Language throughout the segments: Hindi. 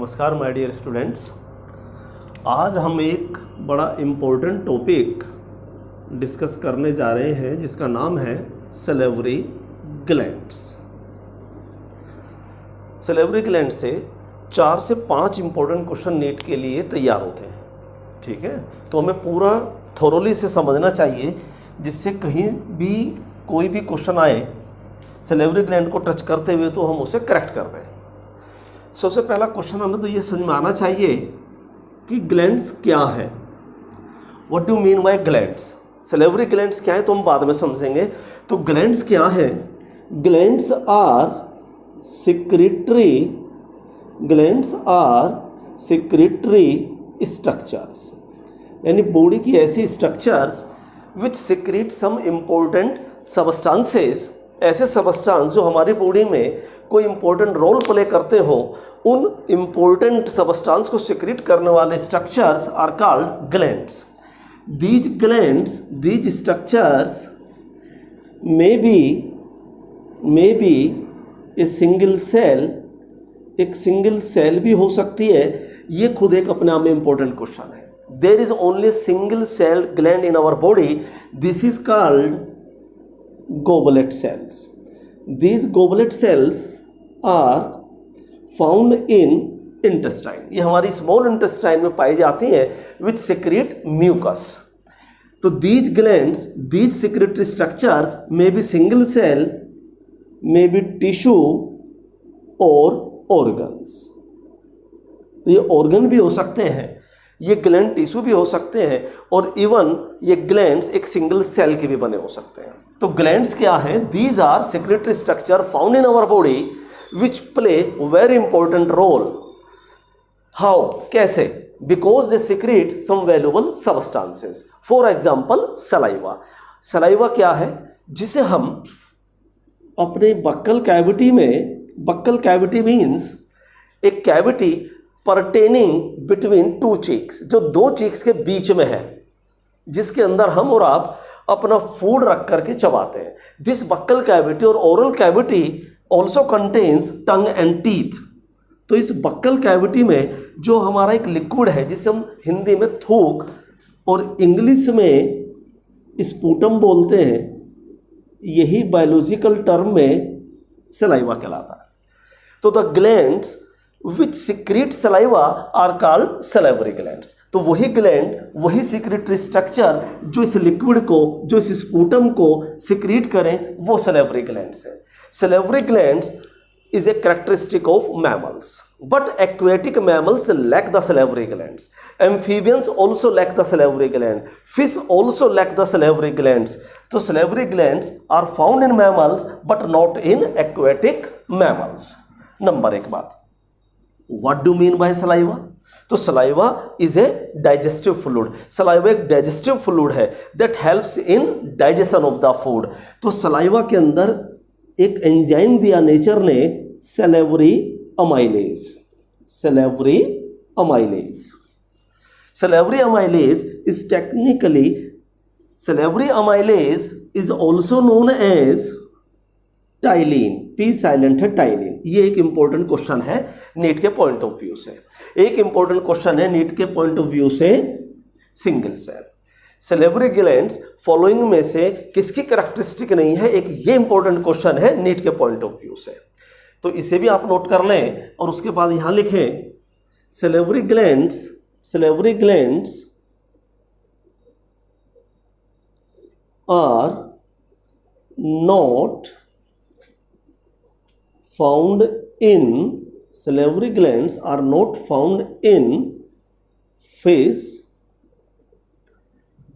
नमस्कार माय डियर स्टूडेंट्स। आज हम एक बड़ा इम्पोर्टेंट टॉपिक डिस्कस करने जा रहे हैं जिसका नाम है सलेवरी ग्लैंड्स। सलेवरी ग्लैंड से 4 से 5 इम्पोर्टेंट क्वेश्चन नीट के लिए तैयार होते हैं, ठीक है। तो हमें पूरा थोरोली से समझना चाहिए जिससे कहीं भी कोई भी क्वेश्चन आए सलेवरी ग्लैंड को टच करते हुए तो हम उसे करेक्ट कर दें। सबसे पहला क्वेश्चन हमें तो ये समझ में आना चाहिए कि ग्लैंड्स क्या है। What do mean by glands? Salivary glands क्या है तो हम बाद में समझेंगे। तो ग्लैंड्स क्या है? ग्लैंड्स आर सिक्रेटरी स्ट्रक्चर्स, यानी बॉडी की ऐसी structures which secrete some important substances, ऐसे सबस्टांस जो हमारी बॉडी में कोई इम्पोर्टेंट रोल प्ले करते हो, उन इम्पोर्टेंट सबस्टांस को सिक्रेट करने वाले structures are called glands. These structures may be a single cell, एक सिंगल सेल भी हो सकती है। ये खुद एक अपने आप में इम्पोर्टेंट क्वेश्चन है। There is only single cell gland in our body, this is called goblet cells. These goblet cells are found in intestine. ये हमारी स्मॉल इंटेस्टाइन में पाई जाती हैं, which secrete mucus. तो these glands, these secretory structures may be single cell, may be tissue or organs. तो ये organ भी हो सकते हैं, ये ग्लैंड टिश्यू भी हो सकते हैं, और इवन ये ग्लैंड्स एक सिंगल सेल के भी बने हो सकते हैं। तो ग्लैंड्स क्या है? These are secretory structure found in our body which play very important role. How? कैसे? Because they secrete some valuable substances. For example saliva. Saliva क्या है? जिसे हम अपने बक्कल कैविटी में, बक्कल कैविटी मीन्स एक cavity pertaining between two cheeks, जो दो चीक्स के बीच में है, जिसके अंदर हम और आप अपना फूड रख करके चबाते हैं। दिस बक्कल कैविटी और oral cavity also contains tongue and teeth. तो इस बक्कल कैविटी में जो हमारा एक लिक्विड है जिसे हम हिंदी में थूक और इंग्लिश में स्पूटम बोलते हैं, यही बायोलॉजिकल टर्म में सलाइवा कहलाता है। तो the glands which secrete saliva are called salivary glands. तो वही ग्लैंड, वही सिक्रेटरी स्ट्रक्चर जो इस लिक्विड को, जो इस स्पूटम को सिक्रेट करें, वो सलेवरी ग्लैंड्स है। Salivary glands is a characteristic of mammals, but aquatic mammals lack the salivary glands. Amphibians also lack the salivary gland, fish also lack the salivary glands. तो salivary glands are found in mammals but not in aquatic mammals. Number एक बात, What do you mean by saliva? तो saliva is a digestive fluid. Saliva एक digestive fluid है that helps in digestion of the food. तो saliva के अंदर एक एंजाइम दिया नेचर ने, salivary amylase. Salivary amylase. Salivary amylase is technically, salivary amylase is also known as ptyalin. P silent है, टाइलिन। ये एक इंपॉर्टेंट क्वेश्चन है नीट के पॉइंट ऑफ व्यू से। एक इंपॉर्टेंट क्वेश्चन है नीट के पॉइंट ऑफ व्यू से single cell. Salivary glands following में से किसकी कैरेक्टरिस्टिक नहीं है? एक ये इंपॉर्टेंट क्वेश्चन है नीट के पॉइंट ऑफ व्यू से। तो इसे भी आप नोट कर लें और उसके बाद यहां लिखें salivary glands are not found in, salivary glands are not found in fish,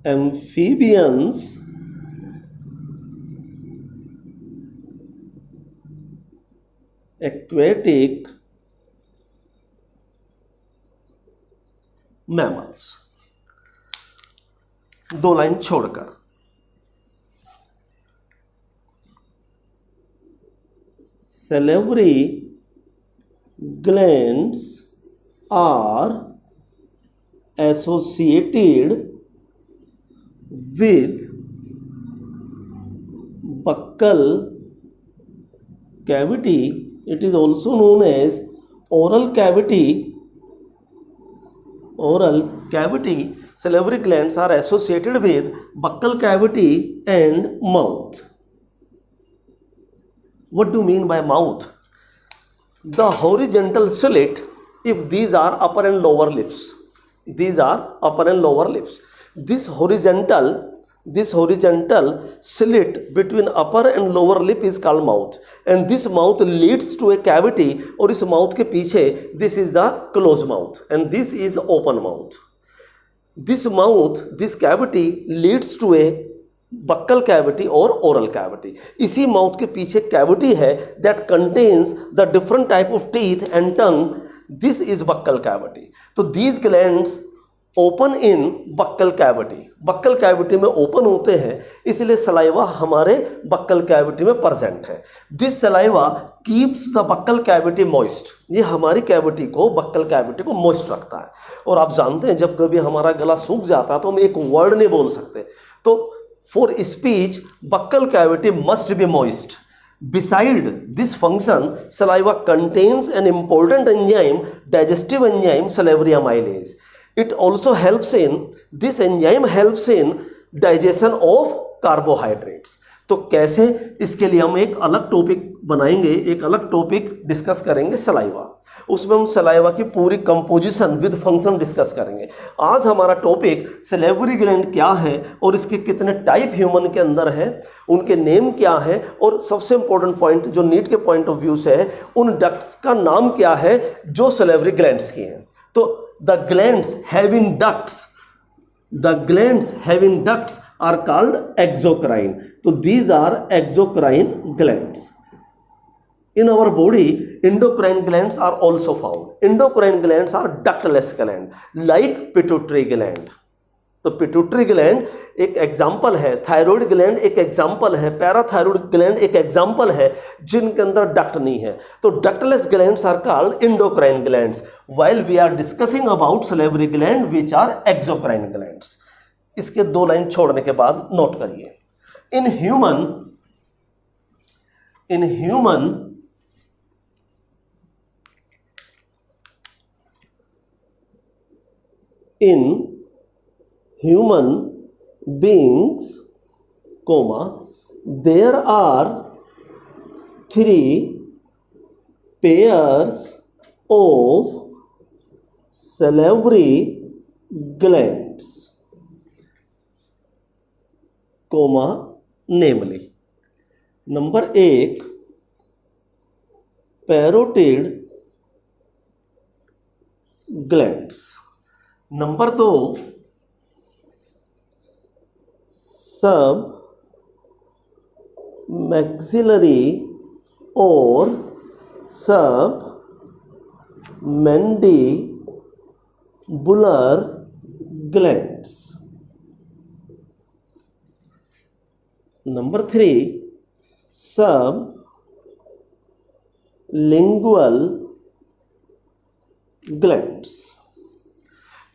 amphibians, aquatic mammals। दो लाइन छोड़कर salivary glands are associated with buccal cavity. It is also known as oral cavity oral cavity, salivary glands are associated with buccal cavity and mouth. What do you mean by mouth? The horizontal slit, if these are upper and lower lips, these are upper and lower lips. This horizontal slit between upper and lower lip is called mouth, and this mouth leads to a cavity. और इस mouth के पीछे this is the closed mouth and this is open mouth. This cavity leads to a buccal cavity or oral cavity. इसी mouth के पीछे cavity है that contains the different type of teeth and tongue. This is buccal cavity. तो these glands open in buccal cavity, buckle cavity में ओपन होते हैं, इसलिए सलाइवा हमारे बक्कल कैविटी में प्रेजेंट है. This saliva keeps the buccal cavity moist. ये हमारी कैविटी को, बक्कल कैविटी को मॉइस्ट रखता है. और आप जानते हैं जब कभी हमारा गला सूख जाता है तो हम एक वर्ड नहीं बोल सकते, तो for speech buccal cavity must be moist. Beside this function, saliva contains an important enzyme, digestive enzyme, salivary amylase. It also helps in, this enzyme helps in digestion of carbohydrates. तो कैसे, इसके लिए हम एक अलग टॉपिक बनाएंगे, एक अलग टॉपिक डिस्कस करेंगे सलाइवा. उसमें हम सलाइवा की पूरी कंपोजिशन विद फंक्शन डिस्कस करेंगे. आज हमारा टॉपिक सलेवरी ग्लैंड क्या है और इसके कितने टाइप ह्यूमन के अंदर है, उनके नेम क्या है, और सबसे इंपॉर्टेंट पॉइंट जो नीट के पॉइंट ऑफ व्यू से है, उन डक्ट्स का नाम क्या है जो सलेवरी ग्लैंड्स की हैं. तो the glands having ducts are called exocrine. So these are exocrine glands. In our body, endocrine glands are also found. Endocrine glands are ductless gland like pituitary gland. तो पिट्यूटरी ग्लैंड एक एग्जाम्पल है, थायराइड ग्लैंड एक एग्जाम्पल है, पैराथायराइड ग्लैंड एक एग्जाम्पल है जिनके अंदर डक्ट नहीं है. तो ductless glands are called endocrine glands, while we are discussing about salivary gland which are exocrine glands. इसके 2 लाइन छोड़ने के बाद नोट करिए. इन human beings, there are 3 pairs of salivary glands, namely, number 1 parotid glands, number 2 सब मैक्सिलरी और सब मैंडिबुलर ग्लैंड्स, नंबर 3 सब लिंगुअल ग्लैंड्स.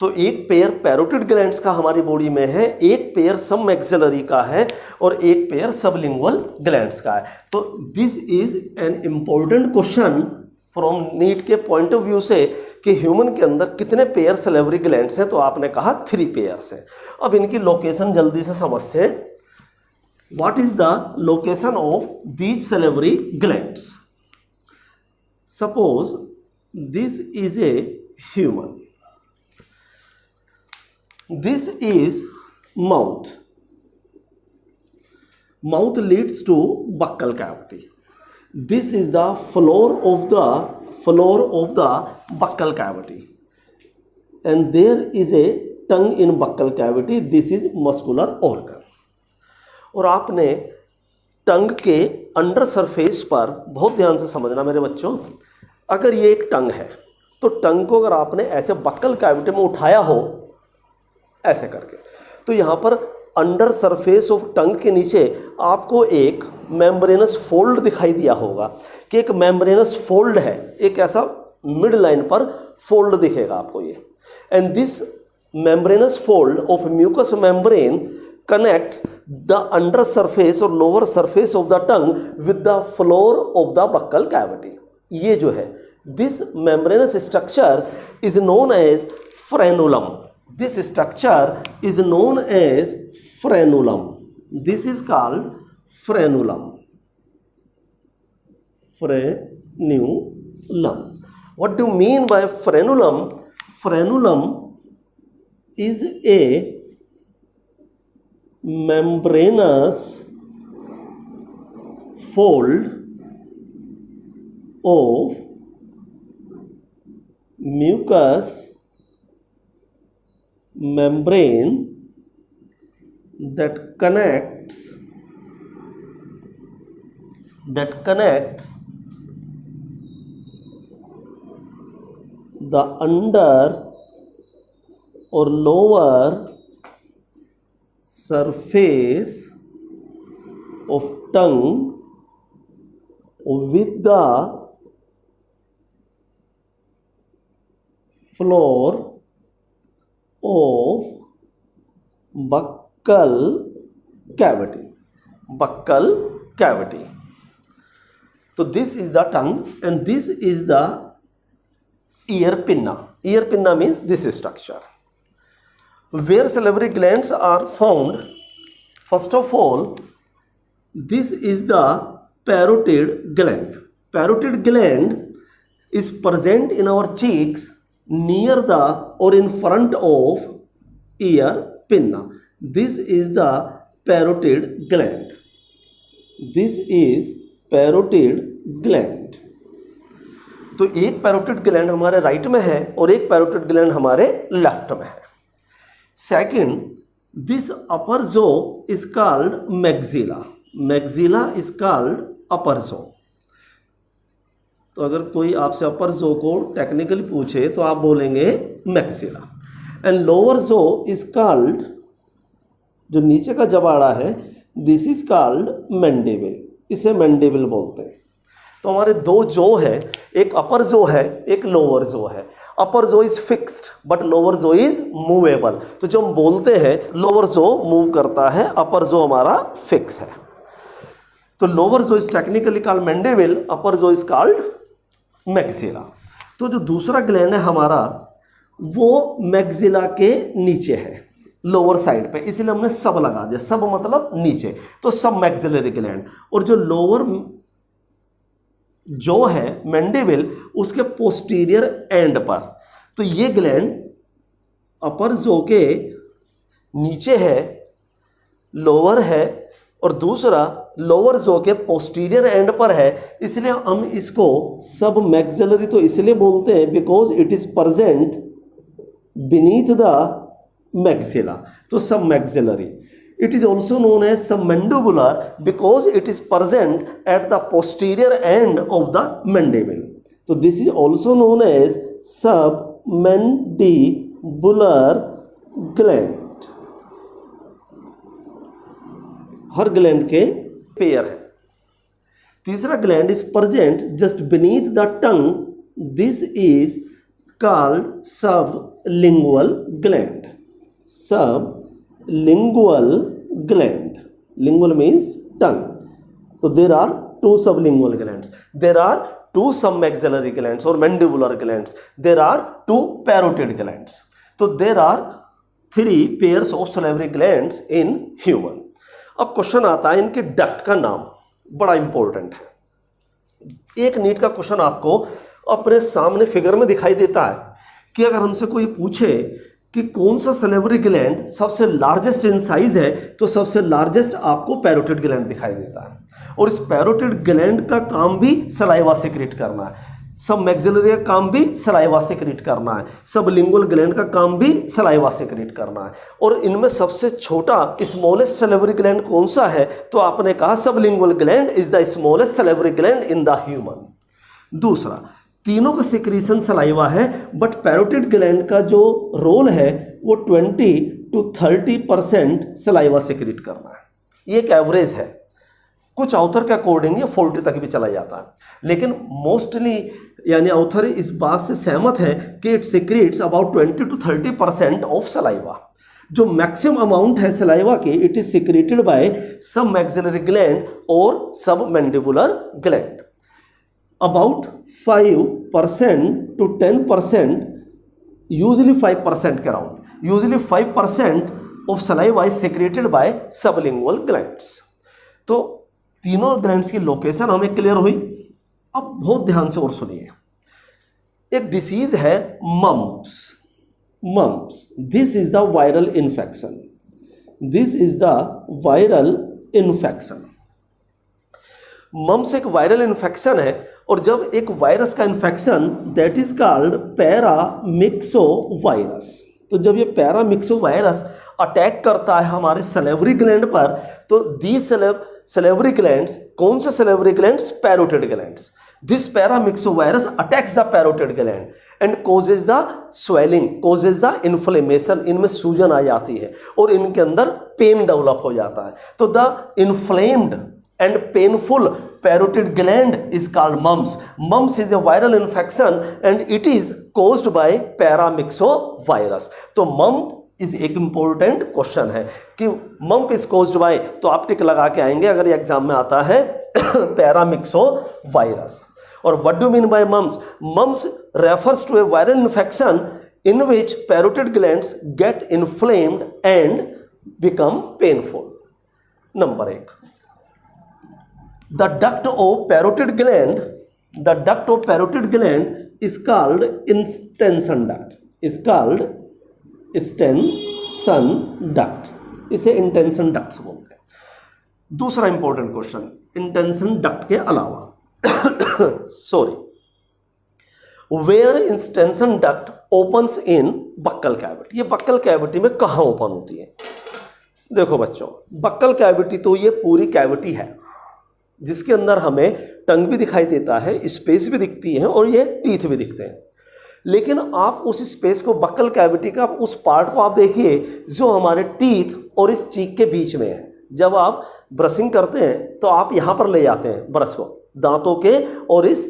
तो एक पेयर पैरोटिड ग्लैंड्स का हमारी बॉडी में है, एक पेयर सब मैक्सिलरी का है और एक पेयर सबलिंगुअल ग्लैंड्स का है. तो this is an important question from NEET के पॉइंट ऑफ व्यू से कि ह्यूमन के अंदर कितने पेयर सलेवरी ग्लैंड्स हैं. तो आपने कहा 3 पेयर्स हैं. अब इनकी लोकेशन जल्दी से समझते. What is the location of these salivary glands? Suppose this is a human, this is mouth. Mouth leads to buccal cavity. This is the floor of the buccal cavity, and there is a tongue in buccal cavity. This is muscular organ. और आपने टंग के अंडर सरफेस पर बहुत ध्यान से समझना मेरे बच्चों. अगर ये एक टंग है तो टंग को अगर आपने ऐसे बक्कल कैविटी में उठाया हो ऐसे करके, तो यहाँ पर अंडर सरफेस ऑफ टंग के नीचे आपको एक मेम्ब्रेनस फोल्ड दिखाई दिया होगा कि एक मेम्ब्रेनस फोल्ड है, एक ऐसा मिड लाइन पर फोल्ड दिखेगा आपको ये. And this membranous fold of mucous membrane connects the under surface और lower surface of the tongue with the floor of the buccal cavity. ये जो है This membranous structure is known as frenulum. This structure is known as frenulum. This is called frenulum. Frenulum. What do you mean by frenulum? Frenulum is a membranous fold of mucous membrane that connects the under or lower surface of tongue with the floor of buccal cavity. So this is the tongue and this is the ear pinna. Ear pinna means this structure. Where salivary glands are found, first of all, this is the parotid gland. Parotid gland is present in our cheeks near the or in front of ear pinna. This is the parotid gland. This is parotid gland. तो एक पैरोटिड ग्लैंड हमारे राइट में है और एक पैरोटिड ग्लैंड हमारे लेफ्ट में है. सेकंड, दिस अपर जो is called maxilla. Maxilla is called अपर जो. तो अगर कोई आपसे अपर जो को टेक्निकली पूछे तो आप बोलेंगे मैक्सिला. एंड लोअर जो इज कॉल्ड, जो नीचे का जबाड़ा है, दिस इज कॉल्ड मैंडिबल. इसे मैंडिबल बोलते हैं. तो हमारे दो जो है, एक अपर जो है, एक लोअर जो है. अपर जो इज फिक्स्ड बट लोअर जो इज मूवेबल. तो जो हम बोलते हैं लोअर जो मूव करता है, अपर जो हमारा फिक्स है. तो लोअर जो इज टेक्निकली कॉल्ड मैंडिबल, अपर जो इज कॉल्ड मैक्सिला. तो जो दूसरा ग्लैंड है हमारा वो मैक्सिला के नीचे है, लोअर साइड पे, इसलिए हमने सब लगा दिया. सब मतलब नीचे, तो सब मैक्सिलरी ग्लैंड. और जो लोअर जो है मैंडिबल, उसके पोस्टीरियर एंड पर. तो ये ग्लैंड अपर जो के नीचे है, लोअर है, और दूसरा लोअर जो के पोस्टीरियर एंड पर है. इसलिए हम इसको सब मैक्सिलरी तो इसलिए बोलते हैं because it is present beneath the maxilla. तो submaxillary. It is also known as submandibular because it is present at the posterior end of the mandible. So this is also known as submandibular gland. Her gland के पेयर है. तीसरा gland is present just beneath the tongue. This is called sublingual gland. Sublingual gland. Lingual means tongue. So there are two sublingual glands. There are two submaxillary glands or mandibular glands. There are two parotid glands. So there are three pairs of salivary glands in human. अब क्वेश्चन आता है इनके डक्ट का नाम, बड़ा इंपॉर्टेंट है. एक नीट का क्वेश्चन आपको अपने सामने फिगर में दिखाई देता है कि अगर हमसे कोई पूछे कि कौन सा सलेवरी ग्लैंड सबसे लार्जेस्ट इन साइज है, तो सबसे लार्जेस्ट आपको पैरोटिड ग्लैंड दिखाई देता है. और इस पैरोटिड ग्लैंड का काम भी सलाइवा सेक्रेट करना है. सब मैक्सिलरी का काम भी सलाइवा सेक्रेट करना है. सब लिंगुअल ग्लैंड का काम भी सलाइवा सेक्रेट करना है. और इनमें सबसे छोटा स्मॉलेस्ट सलेवरी ग्लैंड कौन सा है, तो आपने कहा सब lingual gland is the smallest salivary gland in the human. दूसरा, तीनों का सिक्रीशन सलाइवा है, बट पैरोटिड ग्लैंड का जो रोल है वो 20 to 30% सलाइवा सिक्रीट करना है. ये एक एवरेज है. कुछ ऑथर के अकॉर्डिंग ये 40 तक भी चला जाता है, लेकिन मोस्टली यानी ऑथर इस बात से सहमत है कि it secretes about 20 to 30% of saliva. जो मैक्सिमम अमाउंट है सलाइवा की, इट इज सिक्रेटेड बाय सब मैक्सिलरी ग्लैंड और सब mandibular gland. about 5% to 10%, usually 5% के around, usually 5% of saliva is secreted by sublingual glands. तो तीनों ग्लैंड्स की लोकेशन हमें क्लियर हुई। अब बहुत ध्यान से और सुनिए, एक डिसीज है mumps. Mumps, this is the viral infection, this is the viral infection. Mumps एक वायरल इन्फेक्शन है, और जब एक वायरस का infection, that is called paramyxo virus. तो जब ये पैरामिक्सो वायरस अटैक करता है हमारे सलेवरी ग्लैंड पर, तो दी सलेवरी ग्लैंड्स, कौन से salivary glands? Parotid glands. This paramyxo virus attacks the parotid gland and causes the swelling, causes the inflammation. इनमें सूजन आ जाती है और इनके अंदर पेन डेवलप हो जाता है। तो the inflamed and painful parotid gland is called mumps. Mumps is a viral infection and it is caused by paramyxovirus. तो mump is एक important question है कि mump is caused by, तो आप टिक लगा के आएंगे अगर ये एग्जाम में आता है paramyxovirus. और what do you mean by mumps? Mumps refers to a viral infection in which parotid glands get inflamed and become painful. Number 1, the duct of parotid gland, the duct of parotid gland is called extension duct, is called extension duct. इसे इंटेंशन डक्ट्स बोलते हैं। दूसरा इंपॉर्टेंट क्वेश्चन, इंटेंशन डक्ट के अलावा sorry, where intention duct opens in buccal cavity. ये बक्कल कैविटी में कहाँ ओपन होती है? देखो बच्चों, बक्कल कैविटी तो ये पूरी कैविटी है जिसके अंदर हमें टंग भी दिखाई देता है, स्पेस भी दिखती है और ये टीथ भी दिखते हैं। लेकिन आप उस स्पेस को, बक्कल कैविटी का उस पार्ट को आप देखिए जो हमारे टीथ और इस चीक के बीच में है। जब आप ब्रशिंग करते हैं तो आप यहाँ पर ले जाते हैं ब्रश को, दांतों के और इस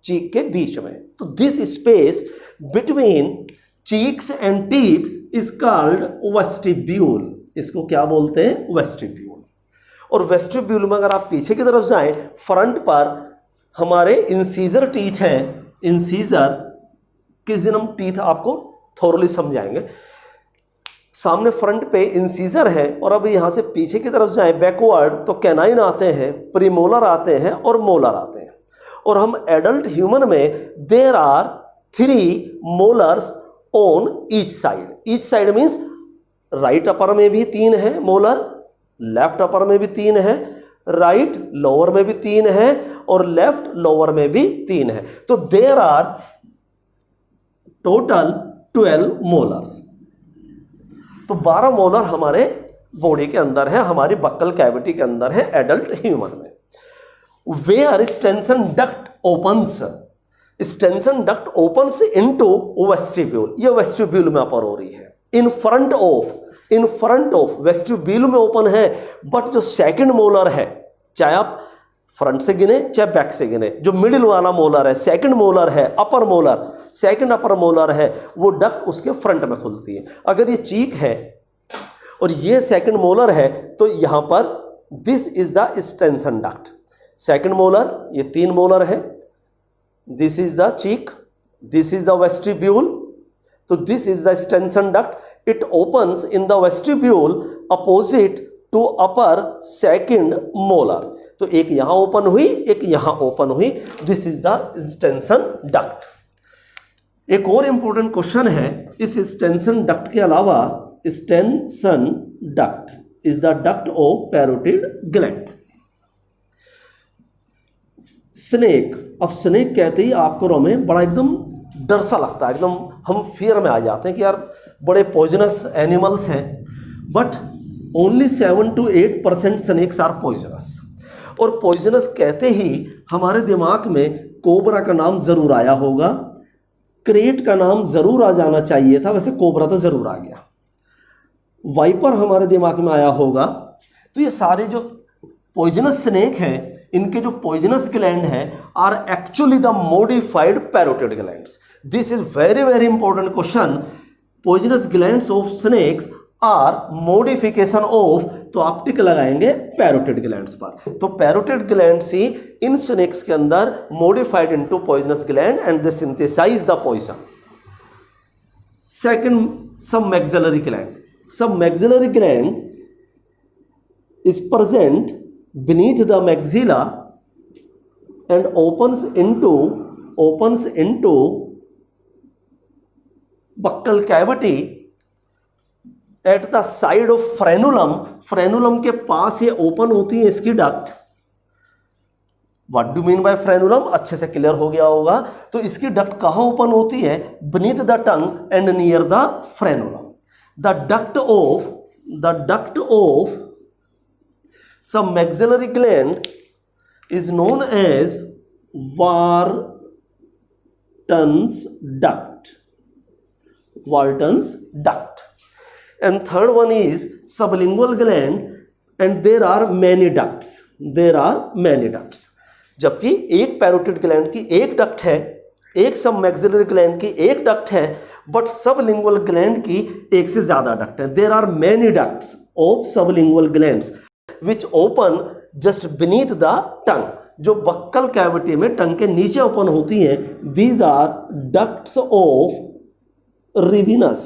चीक के बीच में। तो this space between cheeks and teeth is called vestibule. इसको क्या बोलते हैं? वेस्टिब्यूल। और वेस्टिब्यूल में अगर आप पीछे की तरफ जाएं, फ्रंट पर हमारे इंसीजर टीथ हैं। इंसीजर, किस दिन हम टीथ आपको थोरली समझाएंगे। सामने फ्रंट पे इंसीजर है, और अब यहाँ से पीछे की तरफ जाएं बैकवर्ड, तो कैनाइन आते हैं, प्रीमोलर आते हैं और मोलर आते हैं। और हम एडल्ट ह्यूमन में there are 3 molars on each side. Each side means right upper में भी 3 है मोलर, लेफ्ट अपर में भी 3 है, राइट लोअर में भी 3 है और लेफ्ट लोअर में भी 3 है। तो देयर आर टोटल 12 मोलर्स। तो 12 मोलर हमारे बॉडी के अंदर है, हमारी बक्कल कैविटी के अंदर है एडल्ट ह्यूमन में। Where extension duct opens, extension duct opens into vestibule. ये वेस्टिब्यूल में अपर हो रही है। इन फ्रंट ऑफ वेस्टिब्यूल में ओपन है, बट जो सेकंड मोलर है, चाहे आप फ्रंट से गिने चाहे बैक से गिने, जो मिडिल वाला मोलर है, सेकंड मोलर है, अपर मोलर, सेकंड अपर मोलर है, वो डक्ट उसके फ्रंट में खुलती है। अगर ये चीक है और ये सेकंड मोलर है, तो यहां पर this is the extension duct. Second molar, ये 3 मोलर है, this is the cheek, this is the vestibule, तो this is the extension duct. It opens in the vestibule opposite to upper second molar. तो एक यहां ओपन हुई, एक यहां ओपन हुई, this is the extension duct. एक और इंपॉर्टेंट क्वेश्चन है, इस एक्सटेंशन डक्ट के अलावा, extension duct is the duct of parotid gland. Snake, अब स्नेक कहते ही आपको हमें बड़ा एकदम डर सा लगता है, एकदम हम फियर में आ जाते हैं कि यार बड़े पॉइजनस एनिमल्स हैं। But only 7 to 8% snakes are poisonous. और पॉइजनस कहते ही हमारे दिमाग में कोबरा का नाम जरूर आया होगा, क्रेट का नाम जरूर आ जाना चाहिए था, वैसे कोबरा तो जरूर आ गया, वाइपर हमारे दिमाग में आया होगा। तो ये सारे जो पॉइजनस स्नेक हैं, इनके जो पॉइजनस ग्लैंड हैं are actually the modified parotid glands. This is very very important question. Poisonous glands of snakes are modification of, तो आप टिक लगाएंगे पैरोटिड ग्लैंड्स पर। तो पैरोटिड ग्लैंड्स ही इन स्नेक्स के अंदर modified into poisonous gland and they synthesize the poison. Second, submaxillary gland. Submaxillary gland is present beneath the maxilla and opens into buccal cavity at the side of frenulum। Frenulum के पास ये ओपन होती है इसकी duct. What do mean by frenulum, अच्छे से क्लियर हो गया होगा। तो इसकी डक्ट कहां ओपन होती है? beneath the tongue and near the frenulum। the duct of some maxillary gland is known as Wharton's duct। And third one is sublingual gland, and there are many ducts। जबकि एक पैरोटिड ग्लैंड की एक डक्ट है, एक सब मैक्सिलरी ग्लैंड की एक डक्ट है, बट सबलिंगुअल ग्लैंड की एक से ज्यादा डक्ट है। There are many ducts of sublingual glands which open just beneath the tongue, जो बक्कल कैविटी में टंग के नीचे ओपन होती हैं। these are ducts of Rivinus।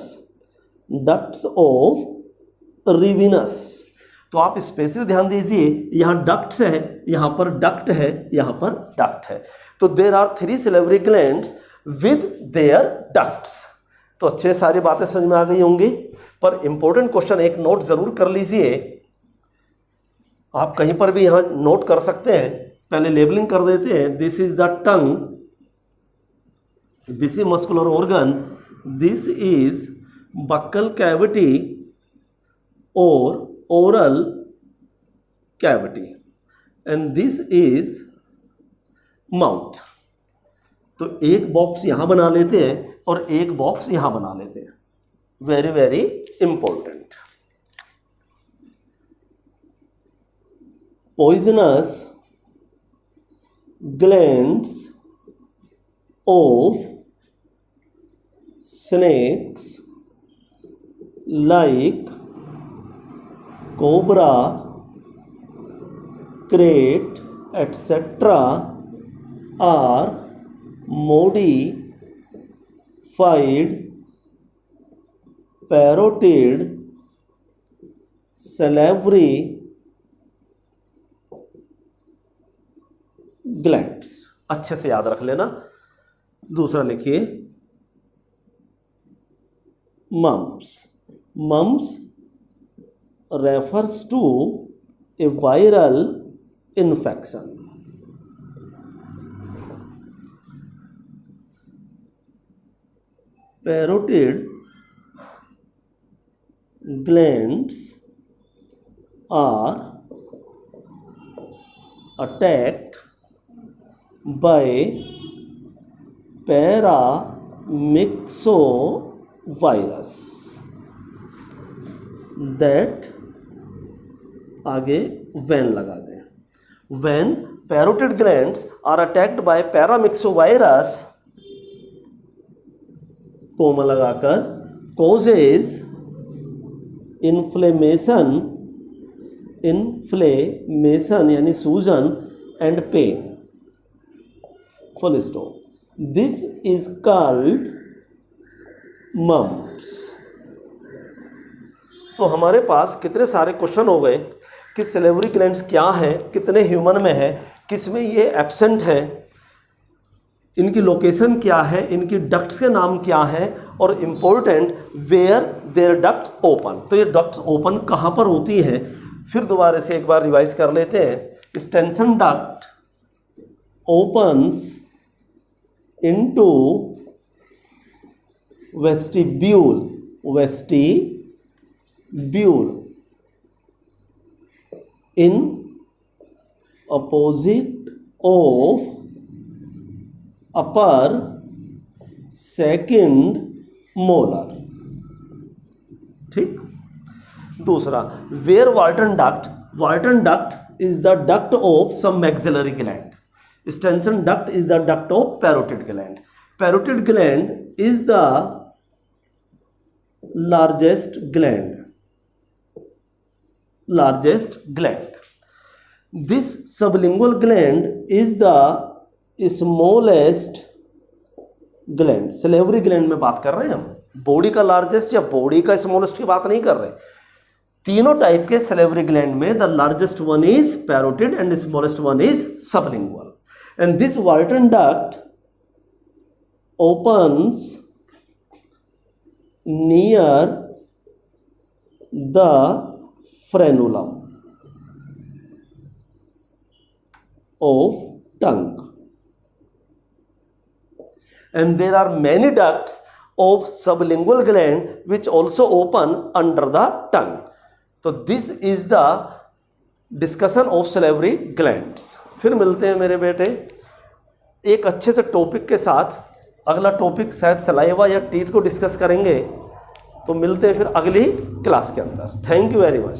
तो आप स्पेशली ध्यान दीजिए, यहां डक्ट्स है, यहां पर डक्ट है, यहां पर डक्ट है। तो there are 3 salivary glands with their ducts. तो अच्छे सारी बातें समझ में आ गई होंगी, पर इंपॉर्टेंट क्वेश्चन एक नोट जरूर कर लीजिए। आप कहीं पर भी यहां नोट कर सकते हैं, पहले लेबलिंग कर देते हैं। This is the tongue, this is muscular organ, this is buccal cavity और oral cavity, and this is mouth. तो एक बॉक्स यहां बना लेते हैं और एक बॉक्स यहां बना लेते हैं। Very very important. Poisonous glands of snakes like cobra, crate, etc. are modified parotid salivary glands. अच्छे से याद रख लेना। दूसरा लिखिए mumps refers to a viral infection. Parotid glands are attacked by paramyxovirus that, आगे when लगा दें। when parotid glands are attacked by paramyxovirus, comma लगाकर, causes inflammation यानी सूजन and pain, full stop. This is called mumps. तो हमारे पास कितने सारे क्वेश्चन हो गए कि सिलेवरी ग्लैंड्स क्या है, कितने ह्यूमन में है, किस में ये एब्सेंट है, इनकी लोकेशन क्या है, इनकी डक्ट्स के नाम क्या है, और important where their ducts open. तो ये डक्ट्स ओपन कहाँ पर होती हैं, फिर दोबारा से एक बार रिवाइज कर लेते हैं। Stensen duct opens into vestibule in opposite of upper second molar. ठीक। दूसरा, where Walton duct is the duct of submaxillary gland. Stensen duct is the duct of parotid gland. Parotid gland is the largest gland largest gland. This sublingual gland is the smallest gland. salivary gland में बात कर रहे हैं हम, बॉडी का लार्जेस्ट या बॉडी का स्मॉलेस्ट की बात नहीं कर रहे. तीनों टाइप के salivary gland में the largest one is parotid and the smallest one is sublingual. And this Walton duct opens near the frenulum of tongue. And there are many ducts of sublingual gland which also open under the tongue. So this is the discussion of salivary glands. फिर मिलते हैं मेरे बेटे एक अच्छे से टॉपिक के साथ. अगला टॉपिक शायद सलाइवा या टीथ को डिस्कस करेंगे. तो मिलते हैं फिर अगली क्लास के अंदर. Thank you very much.